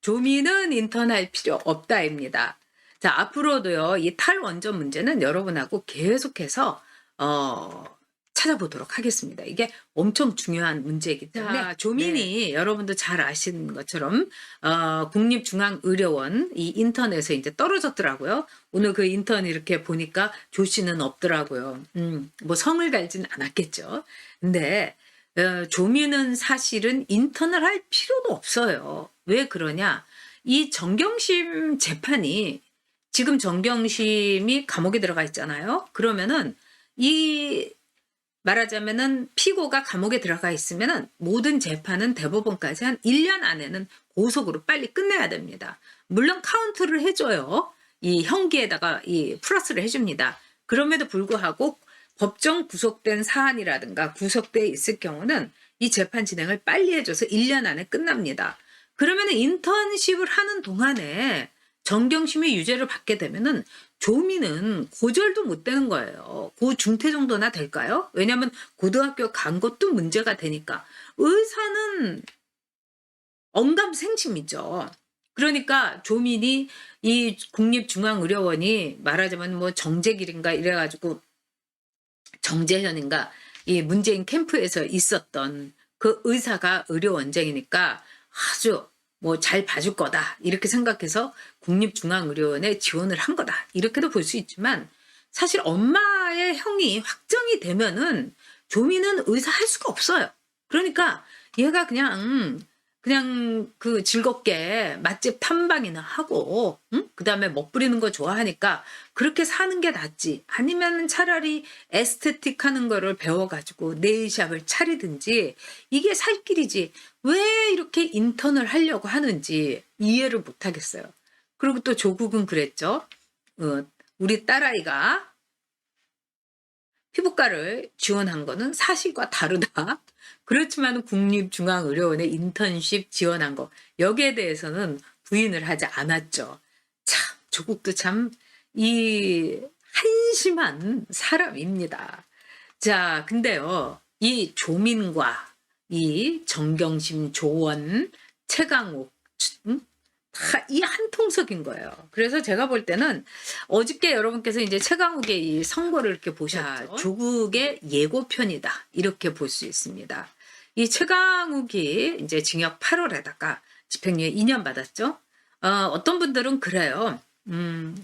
조미는 인턴할 필요 없다입니다. 자, 앞으로도요, 이 탈원전 문제는 여러분하고 계속해서 찾아보도록 하겠습니다. 이게 엄청 중요한 문제이기 때문에. 자, 조민이 여러분도 잘 아시는 것처럼 국립중앙의료원 이 인턴에서 이제 떨어졌더라고요. 오늘 그 인턴 이렇게 보니까 조 씨는 없더라고요. 뭐 성을 갈진 않았겠죠. 근데 조민은 사실은 인턴을 할 필요도 없어요. 왜 그러냐? 이 정경심 재판이 지금 정경심이 감옥에 들어가 있잖아요. 그러면은 이 말하자면은 피고가 감옥에 들어가 있으면은 모든 재판은 대법원까지 한 1년 안에는 고속으로 빨리 끝내야 됩니다. 물론 카운트를 해줘요. 이 형기에다가 이 플러스를 해줍니다. 그럼에도 불구하고 법정 구속된 사안이라든가 구속돼 있을 경우는 이 재판 진행을 빨리 해줘서 1년 안에 끝납니다. 그러면 인턴십을 하는 동안에 정경심이 유죄를 받게 되면은 조미는 고절도 못 되는 거예요. 고중퇴 정도나 될까요? 왜냐하면 고등학교 간 것도 문제가 되니까. 의사는 언감생심이죠. 그러니까 조민이 이 국립중앙의료원이 말하자면 뭐 정재길인가 이래가지고 정재현인가 이 문재인 캠프에서 있었던 그 의사가 의료원장이니까 아주 뭐 잘 봐줄 거다 이렇게 생각해서 국립중앙의료원에 지원을 한 거다 이렇게도 볼 수 있지만 사실 엄마의 형이 확정이 되면은 조미는 의사 할 수가 없어요. 그러니까 얘가 그냥 그 즐겁게 맛집 탐방이나 하고 그다음에 먹부리는 거 좋아하니까 그렇게 사는 게 낫지. 아니면 차라리 에스테틱 하는 거를 배워가지고 네일샵을 차리든지 이게 살 길이지. 왜 이렇게 인턴을 하려고 하는지 이해를 못 하겠어요. 그리고 또 조국은 그랬죠. 우리 딸아이가 피부과를 지원한 거는 사실과 다르다. 그렇지만 국립중앙의료원에 인턴십 지원한 거 여기에 대해서는 부인을 하지 않았죠. 참 조국도 참 이 한심한 사람입니다. 자, 근데요. 이 조민과 이 정경심, 조원, 최강욱 다 이 한 통속인 거예요. 그래서 제가 볼 때는 어저께 여러분께서 이제 최강욱의 이 선거를 이렇게 보셨죠. 조국의 예고편이다. 이렇게 볼 수 있습니다. 이 최강욱이 이제 징역 8월에다가 집행유예 2년 받았죠. 어떤 분들은 그래요.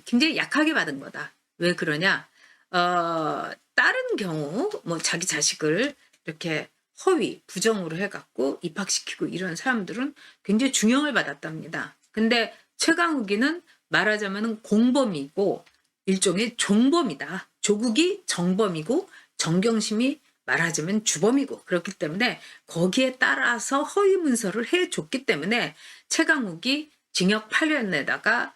굉장히 약하게 받은 거다. 왜 그러냐? 다른 경우 뭐 자기 자식을 이렇게 허위, 부정으로 해갖고 입학시키고 이런 사람들은 굉장히 중형을 받았답니다. 근데 최강욱이는 말하자면 공범이고 일종의 종범이다. 조국이 정범이고 정경심이 말하자면 주범이고 그렇기 때문에 거기에 따라서 허위 문서를 해줬기 때문에 최강욱이 징역 8년에다가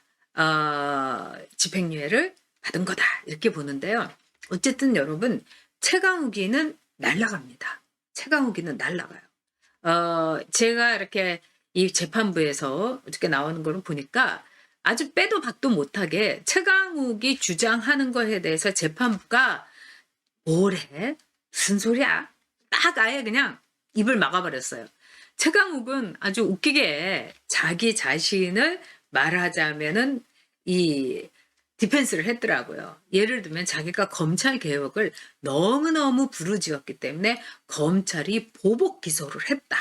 집행유예를 받은 거다 이렇게 보는데요. 어쨌든 여러분 최강욱이는 날라갑니다. 최강욱이는 날라가요. 제가 이렇게 이 재판부에서 어떻게 나오는 걸 보니까 아주 빼도 박도 못하게 최강욱이 주장하는 거에 대해서 재판부가 뭐래? 무슨 소리야? 딱 아예 그냥 입을 막아버렸어요. 최강욱은 아주 웃기게 자기 자신을 말하자면은 이 디펜스를 했더라고요. 예를 들면 자기가 검찰 개혁을 너무너무 부르짖었기 때문에 검찰이 보복 기소를 했다.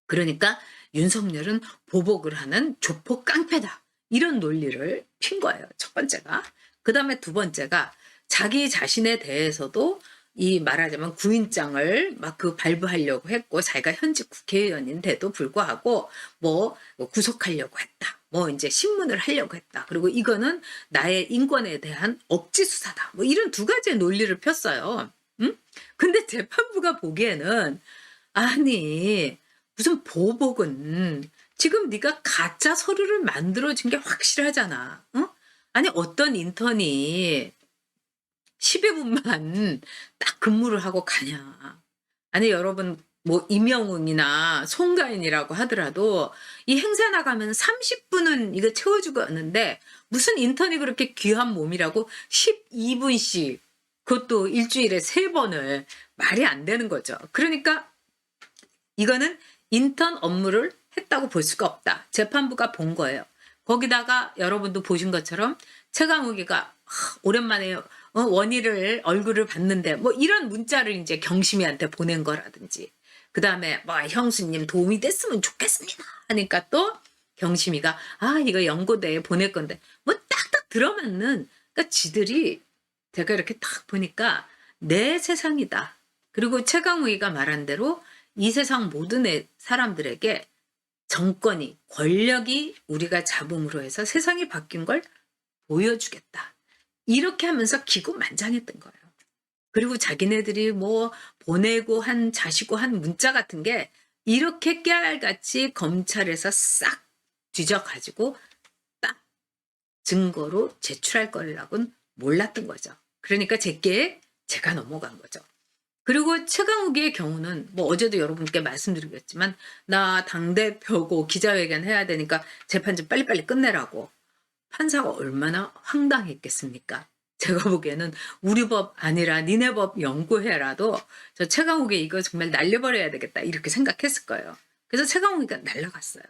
그러니까 윤석열은 보복을 하는 조폭 깡패다. 이런 논리를 핀 거예요. 첫 번째가. 그 다음에 두 번째가 자기 자신에 대해서도 이 말하자면 구인장을 막 그 발부하려고 했고 자기가 현직 국회의원인데도 불구하고 뭐 구속하려고 했다. 뭐 이제 신문을 하려고 했다. 그리고 이거는 나의 인권에 대한 억지 수사다. 뭐 이런 두 가지의 논리를 폈어요. 근데 재판부가 보기에는 아니 무슨 보복은 지금 네가 가짜 서류를 만들어준 게 확실하잖아. 아니 어떤 인턴이 10회분만 딱 근무를 하고 가냐. 아니 여러분 뭐 이명웅이나 송가인이라고 하더라도 이 행사 나가면 30분은 이거 채워주고 하는데 무슨 인턴이 그렇게 귀한 몸이라고 12분씩 그것도 일주일에 3번을 말이 안 되는 거죠. 그러니까 이거는 인턴 업무를 했다고 볼 수가 없다. 재판부가 본 거예요. 거기다가 여러분도 보신 것처럼 최강욱이가 오랜만에 원희를 얼굴을 봤는데 뭐 이런 문자를 이제 경심이한테 보낸 거라든지 그다음에 뭐 형수님 도움이 됐으면 좋겠습니다 하니까 또 경심이가 이거 연고대에 보낼 건데 뭐 딱딱 들어맞는 그러니까 지들이 제가 이렇게 딱 보니까 내 세상이다. 그리고 최강욱이가 말한 대로 이 세상 모든 사람들에게 정권이 권력이 우리가 잡음으로 해서 세상이 바뀐 걸 보여주겠다. 이렇게 하면서 기고만장했던 거예요. 그리고 자기네들이 뭐 보내고 한 자시고 한 문자 같은 게 이렇게 깨알같이 검찰에서 싹 뒤져가지고 딱 증거로 제출할 거라고는 몰랐던 거죠. 그러니까 제가 넘어간 거죠. 그리고 최강욱의 경우는 뭐 어제도 여러분께 말씀드리겠지만 나 당대표고 기자회견 해야 되니까 재판 좀 빨리빨리 끝내라고. 판사가 얼마나 황당했겠습니까? 제가 보기에는 우리 법 아니라 니네 법 연구해라도 저 최강욱이 이거 정말 날려버려야 되겠다 이렇게 생각했을 거예요. 그래서 최강욱이가 날아갔어요.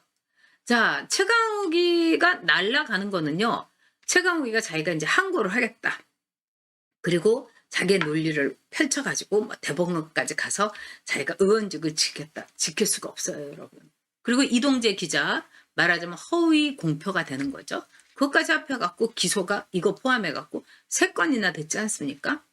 자, 최강욱이가 날아가는 거는요. 최강욱이가 자기가 이제 항고를 하겠다. 그리고 자기의 논리를 펼쳐가지고 뭐 대법원까지 가서 자기가 의원직을 지켰다. 지킬 수가 없어요, 여러분. 그리고 이동재 기자 말하자면 허위 공표가 되는 거죠. 그것까지 합해갖고 기소가 이거 포함해갖고 3건이나 됐지 않습니까?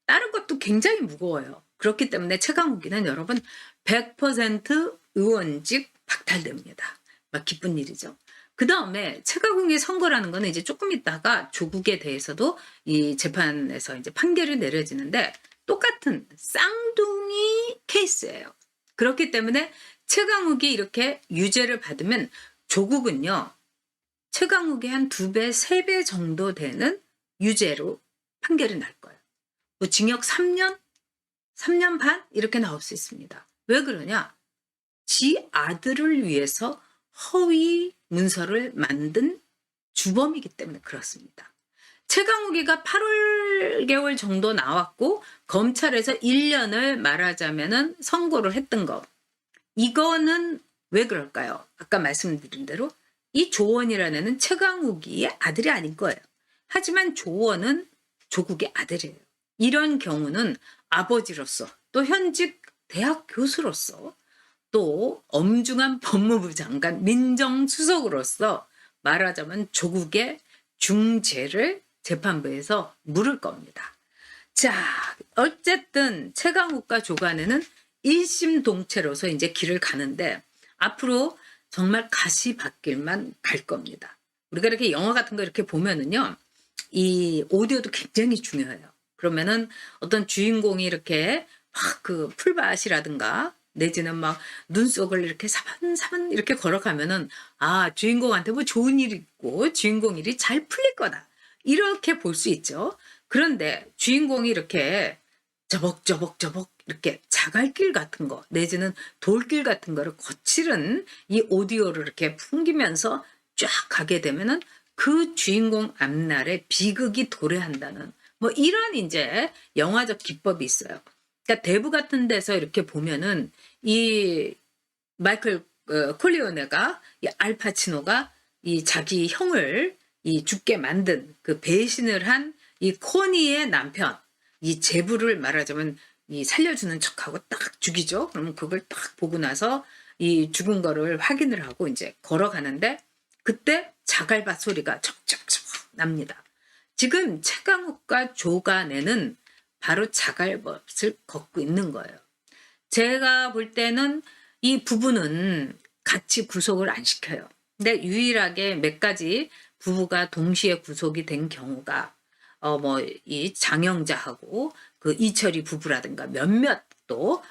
다른 것도 굉장히 무거워요. 그렇기 때문에 최강욱이는 여러분 100% 의원직 박탈됩니다. 막 기쁜 일이죠. 그 다음에 최강욱의 선거라는 거는 이제 조금 있다가 조국에 대해서도 이 재판에서 이제 판결이 내려지는데 똑같은 쌍둥이 케이스예요. 그렇기 때문에 최강욱이 이렇게 유죄를 받으면 조국은요. 최강욱의 한 2배, 3배 정도 되는 유죄로 판결이 날 거예요. 뭐 징역 3년, 3년 반 이렇게 나올 수 있습니다. 왜 그러냐? 지 아들을 위해서 허위 문서를 만든 주범이기 때문에 그렇습니다. 최강욱이가 8개월 정도 나왔고 검찰에서 1년을 말하자면은 선고를 했던 거. 이거는 왜 그럴까요? 아까 말씀드린 대로 이 조원이라는 애는 최강욱이의 아들이 아닌 거예요. 하지만 조원은 조국의 아들이에요. 이런 경우는 아버지로서 또 현직 대학 교수로서 또 엄중한 법무부 장관 민정수석으로서 말하자면 조국의 중죄를 재판부에서 물을 겁니다. 자, 어쨌든 최강욱과 조간에는 1심 동체로서 이제 길을 가는데 앞으로 정말 가시밭길만 갈 겁니다. 우리가 이렇게 영화 같은 거 이렇게 보면은요, 이 오디오도 굉장히 중요해요. 그러면은 어떤 주인공이 이렇게 막 그 풀밭이라든가 내지는 막 눈속을 이렇게 사반사반 이렇게 걸어가면은 주인공한테 뭐 좋은 일이 있고 주인공 일이 잘 풀릴 거다. 이렇게 볼 수 있죠. 그런데 주인공이 이렇게 저벅저벅 이렇게 자갈길 같은 거 내지는 돌길 같은 거를 거칠은 이 오디오를 이렇게 풍기면서 쫙 가게 되면은 그 주인공 앞날에 비극이 도래한다는 뭐 이런 이제 영화적 기법이 있어요. 그러니까 대부 같은 데서 이렇게 보면은 이 마이클 콜리오네가 이 알파치노가 이 자기 형을 이 죽게 만든 그 배신을 한 이 코니의 남편 이 제부를 말하자면 이 살려주는 척하고 딱 죽이죠. 그러면 그걸 딱 보고 나서 이 죽은 거를 확인을 하고 이제 걸어가는데 그때 자갈밭 소리가 척척척 납니다. 지금 최강욱과 조간에는 바로 자갈밭을 걷고 있는 거예요. 제가 볼 때는 이 부부는 같이 구속을 안 시켜요. 근데 유일하게 몇 가지 부부가 동시에 구속이 된 경우가 뭐 이 장영자하고 그 이철이 부부라든가 몇몇 또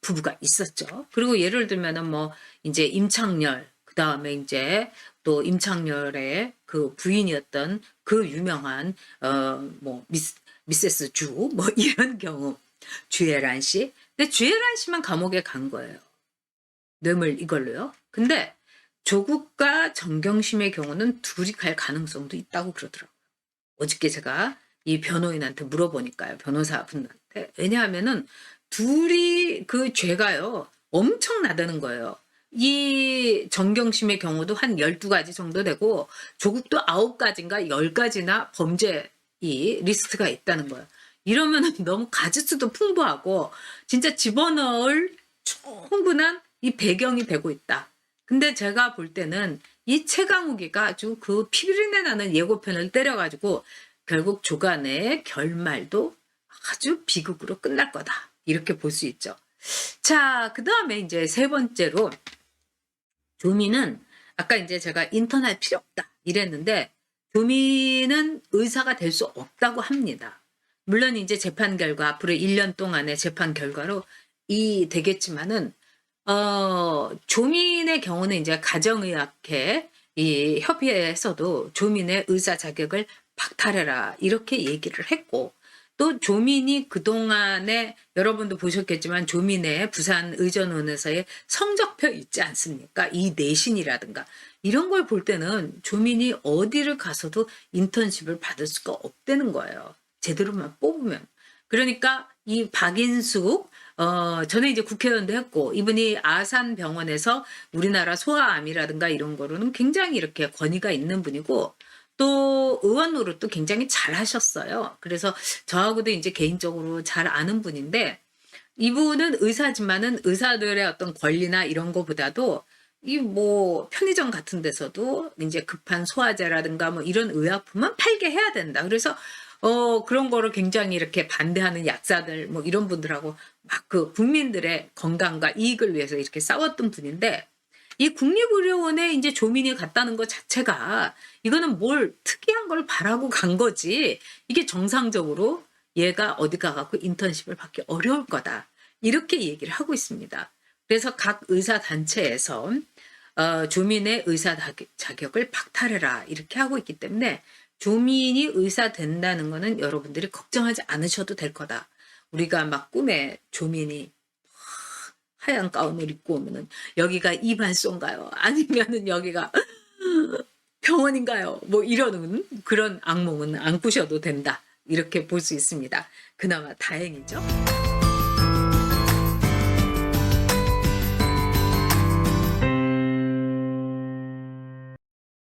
부부가 있었죠. 그리고 예를 들면은 뭐 이제 임창열 그다음에 이제 또 임창열의 그 부인이었던 그 유명한 뭐 미세스 주 뭐 이런 경우 주애란 씨. 근데 주애란 씨만 감옥에 간 거예요. 뇌물 이걸로요. 근데 조국과 정경심의 경우는 둘이 갈 가능성도 있다고 그러더라고요. 어저께 제가 이 변호인한테 물어보니까요. 변호사분한테. 왜냐하면은 둘이 그 죄가요. 엄청나다는 거예요. 이 정경심의 경우도 한 12가지 정도 되고 조국도 9가지인가 10가지나 범죄 이 리스트가 있다는 거예요. 이러면은 너무 가짓수도 풍부하고 진짜 집어넣을 충분한 이 배경이 되고 있다. 근데 제가 볼 때는 이 최강욱이가 아주 그 피비린내 나는 예고편을 때려가지고 결국 조간의 결말도 아주 비극으로 끝날 거다. 이렇게 볼 수 있죠. 자, 그 다음에 이제 세 번째로 조민은 아까 이제 제가 인턴할 필요 없다 이랬는데 조민은 의사가 될 수 없다고 합니다. 물론 이제 재판 결과 앞으로 1년 동안의 재판 결과로 되겠지만은 조민의 경우는 이제 가정의학회 이 협의회에서도 조민의 의사 자격을 박탈해라 이렇게 얘기를 했고 또 조민이 그동안에 여러분도 보셨겠지만 조민의 부산 의전원에서의 성적표 있지 않습니까? 이 내신이라든가 이런 걸 볼 때는 조민이 어디를 가서도 인턴십을 받을 수가 없다는 거예요. 제대로만 뽑으면. 그러니까 이 박인숙 전에 이제 국회의원도 했고 이분이 아산병원에서 우리나라 소아암이라든가 이런 거로는 굉장히 이렇게 권위가 있는 분이고 또 의원 노릇도 굉장히 잘 하셨어요. 그래서 저하고도 이제 개인적으로 잘 아는 분인데 이분은 의사지만은 의사들의 어떤 권리나 이런 거보다도 이 뭐 편의점 같은 데서도 이제 급한 소화제라든가 뭐 이런 의약품은 팔게 해야 된다. 그래서 그런 거를 굉장히 이렇게 반대하는 약사들 뭐 이런 분들하고 막 그 국민들의 건강과 이익을 위해서 이렇게 싸웠던 분인데 이 국립의료원에 이제 조민이 갔다는 것 자체가 이거는 뭘 특이한 걸 바라고 간 거지 이게 정상적으로 얘가 어디 가갖고 인턴십을 받기 어려울 거다 이렇게 얘기를 하고 있습니다. 그래서 각 의사단체에서 조민의 의사 자격을 박탈해라 이렇게 하고 있기 때문에 조민이 의사 된다는 거는 여러분들이 걱정하지 않으셔도 될 거다. 우리가 막 꿈에 조민이 하얀 가운을 입고 오면은 여기가 이발소인가요? 아니면은 여기가 병원인가요? 뭐 이러는 그런 악몽은 안 꾸셔도 된다. 이렇게 볼 수 있습니다. 그나마 다행이죠.